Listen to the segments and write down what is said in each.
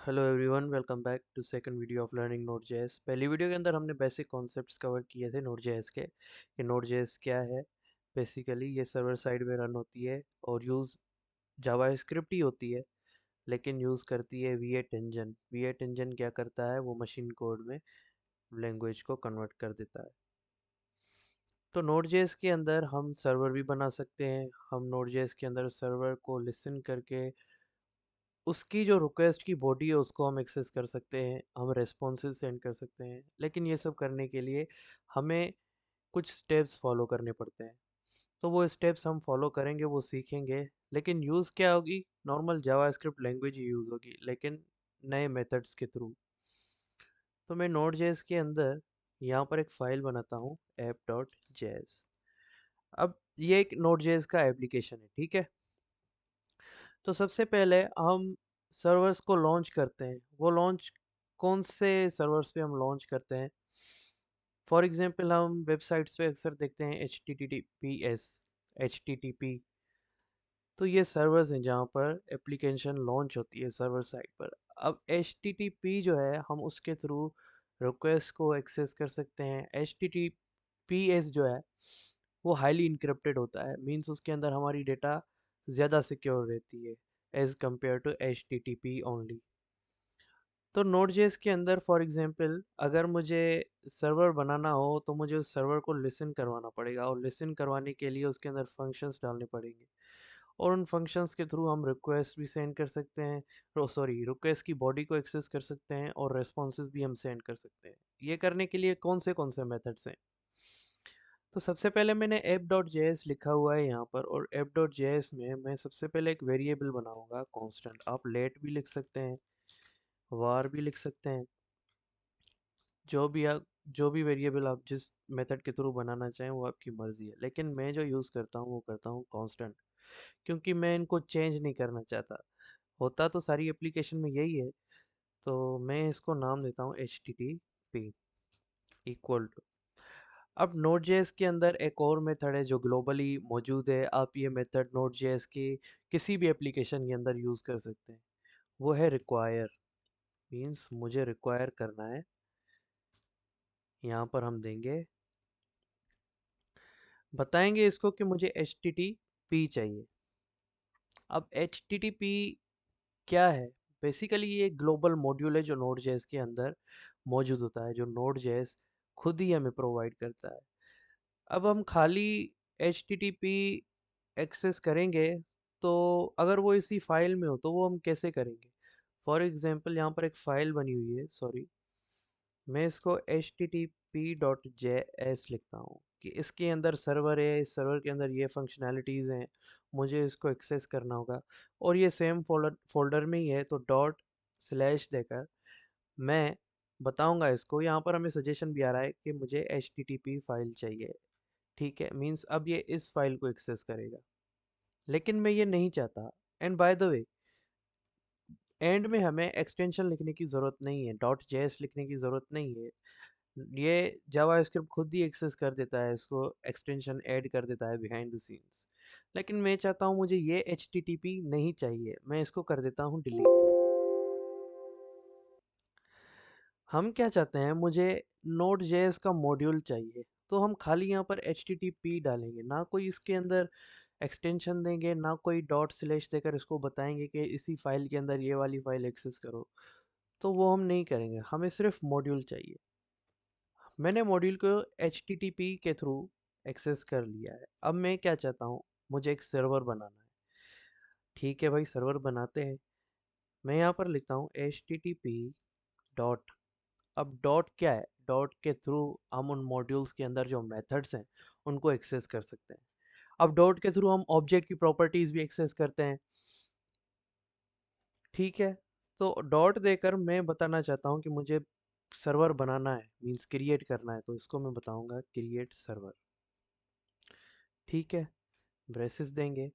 Hello everyone, welcome back to second video of learning node js. पहली video के अंदर हमने बेसिक कॉन्सेप्ट्स कवर किए थे नोड.जेएस के कि नोड.जेएस क्या है। बेसिकली ये सर्वर साइड में रन होती है और यूज़ जावास्क्रिप्ट ही होती है, लेकिन यूज़ करती है वी8 इंजन। वी8 इंजन क्या करता है, वो मशीन कोड में लैंग्वेज को कन्वर्ट कर देता है। तो नोड.जेएस के अंदर हम सर्वर भी बना सकते हैं। हम नोड.जेएस के अंदर सर्वर को लिसन करके उसकी जो रिक्वेस्ट की बॉडी है उसको हम एक्सेस कर सकते हैं, हम रेस्पॉन्सेज सेंड कर सकते हैं। लेकिन ये सब करने के लिए हमें कुछ स्टेप्स फॉलो करने पड़ते हैं। तो वो स्टेप्स हम फॉलो करेंगे, वो सीखेंगे। लेकिन यूज़ क्या होगी, नॉर्मल जावास्क्रिप्ट लैंग्वेज ही यूज़ होगी, लेकिन नए मेथड्स के थ्रू। तो मैं नोड जेएस के अंदर यहाँ पर एक फ़ाइल बनाता हूँ app.js। अब ये एक नोड जेएस का एप्लीकेशन है, ठीक है। तो सबसे पहले हम सर्वर्स को लॉन्च करते हैं। वो लॉन्च कौन से सर्वर्स पे हम लॉन्च करते हैं? फॉर एग्जांपल हम वेबसाइट्स पे अक्सर देखते हैं HTTPS, HTTP। तो ये सर्वर्स हैं जहाँ पर एप्लीकेशन लॉन्च होती है सर्वर साइड पर। अब HTTP जो है, हम उसके थ्रू रिक्वेस्ट को एक्सेस कर सकते हैं। HTTPS जो है वो हाईली इनक्रिप्टेड होता है, मींस उसके अंदर हमारी डेटा ज़्यादा सिक्योर रहती है as compared to HTTP only. तो नोड.जेएस के अंदर फॉर एग्जांपल अगर मुझे सर्वर बनाना हो तो मुझे उस सर्वर को लिसन करवाना पड़ेगा, और लिसन करवाने के लिए उसके अंदर फंक्शंस डालने पड़ेंगे। और उन फंक्शंस के थ्रू हम रिक्वेस्ट भी सेंड कर सकते हैं, रिक्वेस्ट की बॉडी को एक्सेस कर सकते हैं, और रेस्पॉन्सेज भी हम सेंड कर सकते हैं। ये करने के लिए कौन से मेथड्स हैं? तो सबसे पहले मैंने app.js लिखा हुआ है यहाँ पर, और app.js में मैं सबसे पहले एक वेरिएबल बनाऊंगा कांस्टेंट। आप लेट भी लिख सकते हैं, वार भी लिख सकते हैं, जो भी वेरिएबल आप जिस मेथड के थ्रू बनाना चाहें वो आपकी मर्ज़ी है। लेकिन मैं जो यूज़ करता हूँ वो करता हूँ कांस्टेंट, क्योंकि मैं इनको चेंज नहीं करना चाहता। होता तो सारी एप्लीकेशन में यही है। तो मैं इसको नाम देता हूँ HTTP इक्वल टू। अब नोड.जेएस के अंदर एक और मेथड है जो ग्लोबली मौजूद है। आप ये मेथड नोड.जेएस की किसी भी एप्लीकेशन के अंदर यूज़ कर सकते हैं। वो है रिक्वायर। मीन्स मुझे रिक्वायर करना है, यहाँ पर हम देंगे, बताएंगे इसको कि मुझे HTTP चाहिए। अब HTTP क्या है? बेसिकली ये एक ग्लोबल मॉड्यूल है जो नोड.जेएस के अंदर मौजूद होता है, जो नोड.जेएस खुद ही हमें प्रोवाइड करता है। अब हम खाली HTTP एक्सेस करेंगे, तो अगर वो इसी फाइल में हो तो वो हम कैसे करेंगे? फॉर एग्जांपल यहाँ पर एक फ़ाइल बनी हुई है, सॉरी, मैं इसको http.js लिखता हूँ कि इसके अंदर सर्वर है, इस सर्वर के अंदर ये फंक्शनैलिटीज़ हैं, मुझे इसको एक्सेस करना होगा। और ये सेम फोल्डर में ही है, तो डॉट स्लैश देकर मैं बताऊंगा इसको। यहाँ पर हमें सजेशन भी आ रहा है कि मुझे HTTP फाइल चाहिए, ठीक है। मीन्स अब ये इस फाइल को एक्सेस करेगा, लेकिन मैं ये नहीं चाहता। And by the way, and में हमें एक्सटेंशन लिखने की ज़रूरत नहीं है, डॉट जेएस लिखने की ज़रूरत नहीं है। ये जावास्क्रिप्ट खुद ही एक्सेस कर देता है, इसको एक्सटेंशन ऐड कर देता है बिहाइंड द सीन्स। लेकिन मैं चाहता हूँ मुझे ये HTTP नहीं चाहिए, मैं इसको कर देता हूँ डिलीट। हम क्या चाहते हैं, मुझे नोड जेएस का मॉड्यूल चाहिए। तो हम खाली यहाँ पर HTTP डालेंगे, ना कोई इसके अंदर एक्सटेंशन देंगे, ना कोई डॉट स्लैश देकर इसको बताएंगे कि इसी फाइल के अंदर ये वाली फाइल एक्सेस करो। तो वो हम नहीं करेंगे, हमें सिर्फ मॉड्यूल चाहिए। मैंने मॉड्यूल को HTTP के थ्रू एक्सेस कर लिया है। अब मैं क्या चाहता हूँ, मुझे एक सर्वर बनाना है। ठीक है भाई, सर्वर बनाते हैं। मैं यहाँ पर लिखता हूँ HTTP डॉट। अब डॉट क्या है? डॉट के थ्रू हम उन मॉड्यूल्स के अंदर जो मेथड्स हैं उनको एक्सेस कर सकते हैं। अब डॉट के थ्रू हम ऑब्जेक्ट की प्रॉपर्टीज भी एक्सेस करते हैं, ठीक है। तो डॉट देकर मैं बताना चाहता हूँ कि मुझे सर्वर बनाना है, मींस क्रिएट करना है, तो इसको मैं बताऊंगा क्रिएट सर्वर, ठीक है। ब्रेसेस देंगे।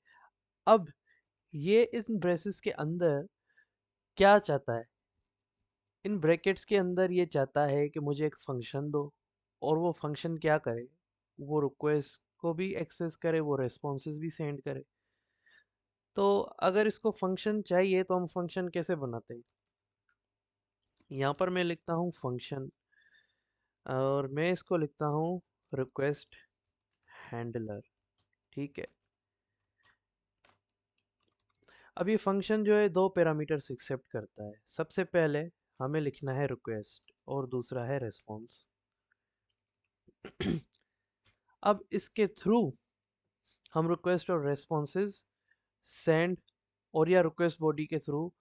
अब ये इन ब्रेसेस के अंदर क्या चाहता है? इन ब्रैकेट्स के अंदर ये चाहता है कि मुझे एक फंक्शन दो, और वो फंक्शन क्या करे, वो रिक्वेस्ट को भी एक्सेस करे, वो रेस्पॉन्सेज भी सेंड करे। तो अगर इसको फंक्शन चाहिए तो हम फंक्शन कैसे बनाते हैं? यहाँ पर मैं लिखता हूँ फंक्शन और मैं इसको लिखता हूँ रिक्वेस्ट हैंडलर। ठीक है। अब ये फंक्शन जो है दो पैरामीटर्स एक्सेप्ट करता है। सबसे पहले हमें लिखना है रिक्वेस्ट और दूसरा है रेस्पॉन्स। अब इसके थ्रू हम रिक्वेस्ट और रेस्पॉन्सेज सेंड और या रिक्वेस्ट बॉडी के थ्रू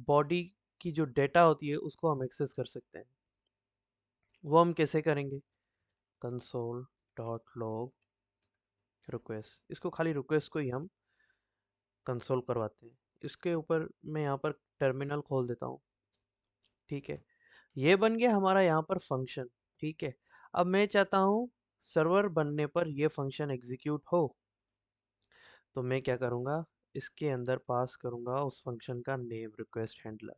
बॉडी की जो डेटा होती है उसको हम एक्सेस कर सकते हैं। वो हम कैसे करेंगे? कंसोल डॉट लॉग रिक्वेस्ट, इसको खाली रिक्वेस्ट को ही हम कंसोल करवाते हैं। इसके ऊपर मैं यहाँ पर टर्मिनल खोल देता हूँ। ठीक है, ये बन गया हमारा यहाँ पर फंक्शन। ठीक है, अब मैं चाहता हूँ सर्वर बनने पर ये फंक्शन एग्जीक्यूट हो, तो मैं क्या करूँगा, इसके अंदर पास करूँगा उस फंक्शन का नेम रिक्वेस्ट हैंडलर।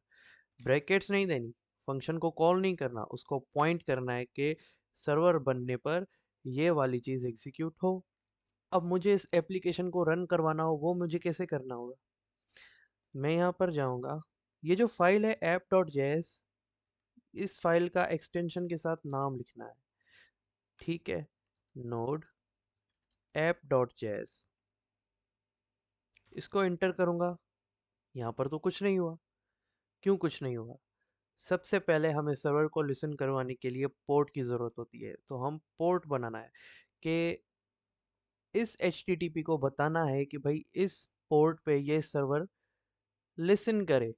ब्रैकेट्स नहीं देनी, फंक्शन को कॉल नहीं करना, उसको पॉइंट करना है कि सर्वर बनने पर ये वाली चीज़ एग्जीक्यूट हो। अब मुझे इस एप्लीकेशन को रन करवाना हो, वो मुझे कैसे करना होगा? मैं यहाँ पर जाऊँगा, ये जो फाइल है app.js, इस फाइल का एक्सटेंशन के साथ नाम लिखना है। ठीक है, नोड app.js, इसको एंटर करूँगा। यहाँ पर तो कुछ नहीं हुआ। क्यों कुछ नहीं हुआ? सबसे पहले हमें सर्वर को लिसन करवाने के लिए पोर्ट की ज़रूरत होती है, तो हम पोर्ट बनाना है कि इस HTTP को बताना है कि भाई इस पोर्ट पे ये सर्वर लिसन करे।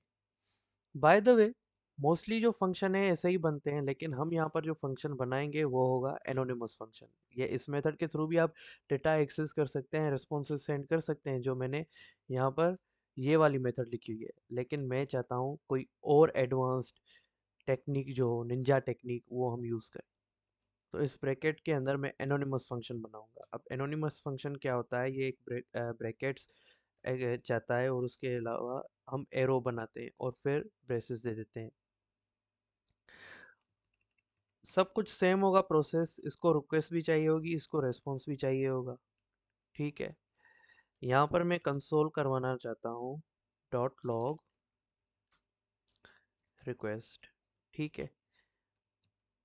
बाय द वे, मोस्टली जो फंक्शन है ऐसे ही बनते हैं, लेकिन हम यहाँ पर जो फंक्शन बनाएंगे वो होगा एनोनिमस फंक्शन। ये इस मेथड के थ्रू भी आप डेटा एक्सेस कर सकते हैं, रिस्पॉन्सेज सेंड कर सकते हैं, जो मैंने यहाँ पर ये वाली मेथड लिखी हुई है। लेकिन मैं चाहता हूँ कोई और एडवांस्ड टेक्निक जो हो, निंजा टेक्निक, वो हम यूज़ करें। तो इस ब्रैकेट के अंदर मैं एनोनिमस फंक्शन बनाऊंगा। अब एनोनिमस फंक्शन क्या होता है? ये एक ब्रैकेट्स चाहता है और उसके अलावा हम एरो बनाते हैं और फिर ब्रेसेस दे देते हैं। सब कुछ सेम होगा प्रोसेस, इसको रिक्वेस्ट भी चाहिए होगी, इसको रेस्पॉन्स भी चाहिए होगा। ठीक है, यहाँ पर मैं कंसोल करवाना चाहता हूँ डॉट लॉग रिक्वेस्ट। ठीक है,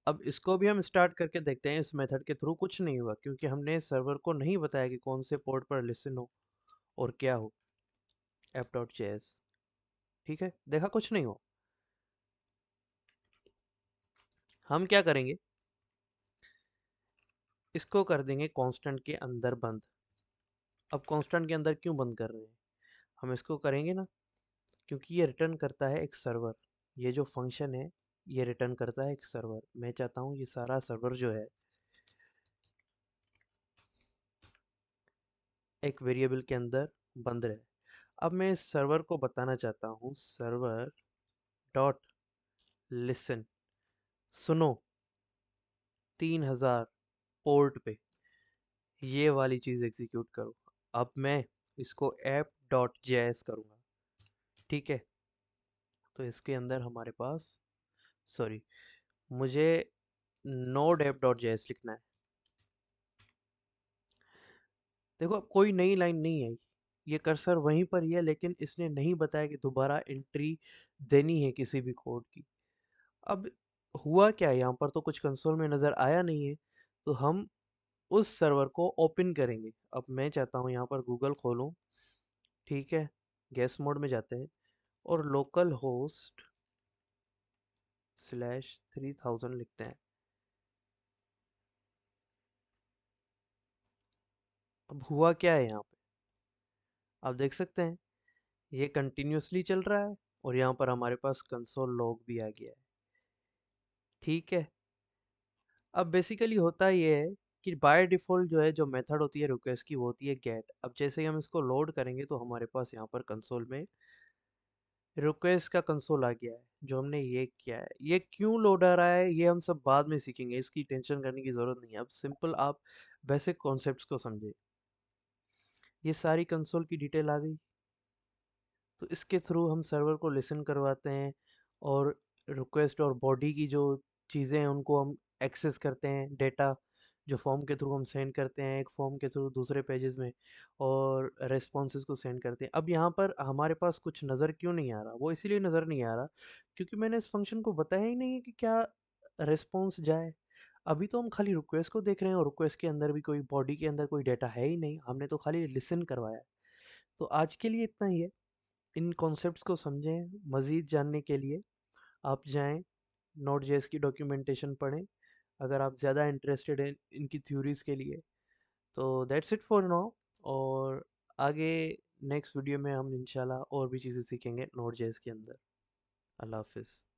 अब इसको भी हम स्टार्ट करके देखते हैं। इस मेथड के थ्रू कुछ नहीं हुआ क्योंकि हमने सर्वर को नहीं बताया कि कौन से पोर्ट पर लिसन हो और क्या हो। app.js, ठीक है, देखा कुछ नहीं हो। हम क्या करेंगे, इसको कर देंगे कांस्टेंट के अंदर बंद। अब कांस्टेंट के अंदर क्यों बंद कर रहे हैं? हम इसको करेंगे ना क्योंकि ये रिटर्न करता है एक सर्वर। ये जो फंक्शन है ये रिटर्न करता है एक सर्वर। मैं चाहता हूँ ये सारा सर्वर जो है एक वेरिएबल के अंदर बंद रहे। अब मैं इस सर्वर को बताना चाहता हूँ सर्वर डॉट लिसन, सुनो 3000 पोर्ट पे ये वाली चीज़ एग्जीक्यूट करो। अब मैं इसको app.js करूँगा। ठीक है, तो इसके अंदर हमारे पास, सॉरी, मुझे नोड app.js लिखना है। देखो अब कोई नई लाइन नहीं आई, ये कर्सर वहीं पर ही है, लेकिन इसने नहीं बताया कि दोबारा एंट्री देनी है किसी भी कोड की। अब हुआ क्या है, यहाँ पर तो कुछ कंसोल में नज़र आया नहीं है, तो हम उस सर्वर को ओपन करेंगे। अब मैं चाहता हूँ यहाँ पर गूगल खोलूँ। ठीक है, गेस मोड में जाते हैं और लोकल होस्ट /3000 लिखते हैं। अब हुआ क्या है यहाँ पे, आप देख सकते हैं ये कंटिन्यूसली चल रहा है और यहाँ पर हमारे पास कंसोल लॉग भी आ गया है। ठीक है, अब बेसिकली होता ये है कि बाय डिफ़ॉल्ट जो है, जो मेथड होती है रिक्वेस्ट की, वो होती है गेट। अब जैसे ही हम इसको लोड करेंगे तो हमारे पास यहाँ पर कंसोल में रिक्वेस्ट का कंसोल आ गया है। जो हमने ये किया है, ये क्यों लोड आ रहा है ये हम सब बाद में सीखेंगे, इसकी टेंशन करने की ज़रूरत नहीं है। अब सिंपल आप बेसिक कॉन्सेप्ट्स को समझे। ये सारी कंसोल की डिटेल आ गई, तो इसके थ्रू हम सर्वर को लिसन करवाते हैं और रिक्वेस्ट और बॉडी की जो चीज़ें हैं उनको हम एक्सेस करते हैं, डेटा जो फॉर्म के थ्रू हम सेंड करते हैं एक फॉर्म के थ्रू दूसरे पेजेस में, और रेस्पॉन्सेज को सेंड करते हैं। अब यहाँ पर हमारे पास कुछ नज़र क्यों नहीं आ रहा? वो इसीलिए नज़र नहीं आ रहा क्योंकि मैंने इस फंक्शन को बताया ही नहीं है कि क्या रेस्पॉन्स जाए। अभी तो हम खाली रिक्वेस्ट को देख रहे हैं और रिक्वेस्ट के अंदर भी कोई बॉडी के अंदर कोई डेटा है ही नहीं, हमने तो खाली लिसन करवाया है। तो आज के लिए इतना ही है। इन कॉन्सेप्ट्स को समझें। मज़ीद जानने के लिए आप जाएं नोड जेएस की डॉक्यूमेंटेशन पढ़ें, अगर आप ज़्यादा इंटरेस्टेड हैं इनकी थ्योरीज़ के लिए। तो दैट्स इट फॉर नाउ, और आगे नेक्स्ट वीडियो में हम इंशाल्लाह और भी चीज़ें सीखेंगे नोड जेएस के अंदर। अल्लाह हाफिज़।